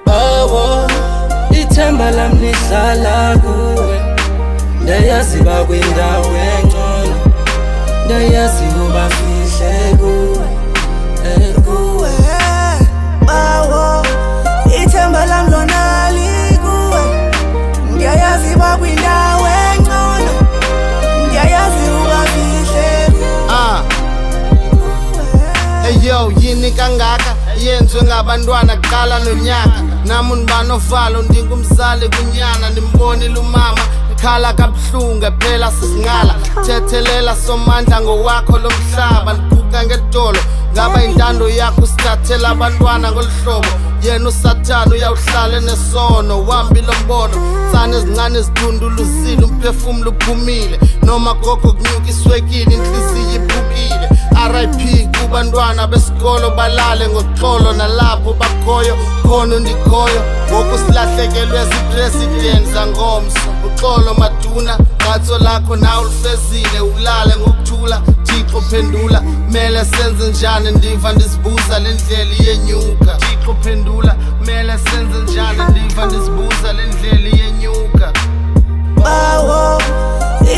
Bawo ithemba lami lihlala kuwe, ndayazi bakwindawo engcono, ndayazi ubafihle kuwe. Bawo ithemba lami lona likuwe, ndiyayazi bakwindawo engcono, ndiyayazi ubafihle Hey yo, yini kangaka yenzwe ngabantwana kuqala nonyaka, nami ndibanovalo ndingumzali kunyana, ndimbonile umama khala kabuhlungu phela sisingala, thethelela somandla ngowakho lomhlaba, ndiguqa ngedolo ngaba intando yakho sithathela abantwana ngolhlobo, yena usathana uyawuhlala nesono, wambile ombono tsane ezincane ezidunduluzile, umphefumulo uphumile, noma gogo kunyuka iswekile, inhliziyo iphukile. RIP kubantwana besikolo balale ngoxolo, nalapho bakhoyo khona undikhoyo, ngoku silahlekelwe zipresident zangomso, uxolo maduna qatso lakho nawe ulifezile, ulale ngokuthula Thixo phendula, mele senze njani ndiva ndisibuza lendlela iyenyuka, Thixo phendula, mele senze njani ndiva ndisibuza lendlela iyenyuka. Bawo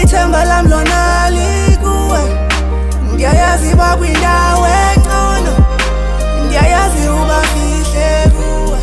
ithemba lami lona likuwe, ndiyayazi bakwindawo engcono, ndiyayazi ubafihle kuwe.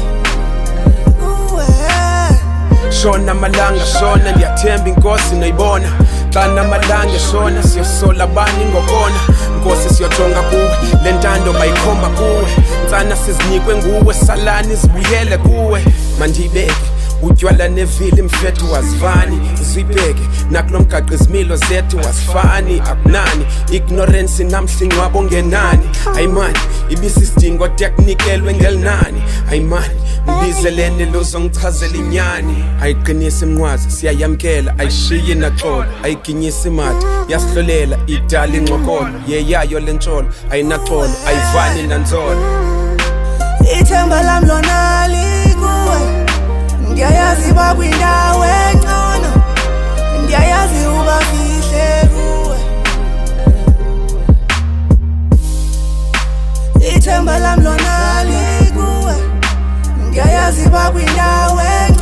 Shona malanga shona, ndiyathemba inkosi noyibona, xana malanga shona siyosola bani ngokona, nkosi siyojonga kuwe, le ntando bayikhomba kuwe, ntsana sizinikwe nguwe, salani zibuyele kuwe. Mandibeke utywala nevili mfethu wazifani, zibheke nakulo mgaqo izimilo zethu wasifani, akunani ignorance namhlingi wabo ngenani. Ayimani ibisisidingo teknikelwe ngelinani, ayimani mbizelene lozongichazela inyani, ayiqinisa imnqwazi siyayamkela, ayishiyi naxolo, ayiginyisa imati yasihlolela, idala incokolo, yeyayo lentsholo ayinaxolo, ayivani nanzolo. Ithemba lami lona likuwe, ndiyayazi bakwindawo engcono, ndiyayazi ubafihle kuwe. Ithemba lami lona likuwe, ndiyayazi bakwindawo engcono.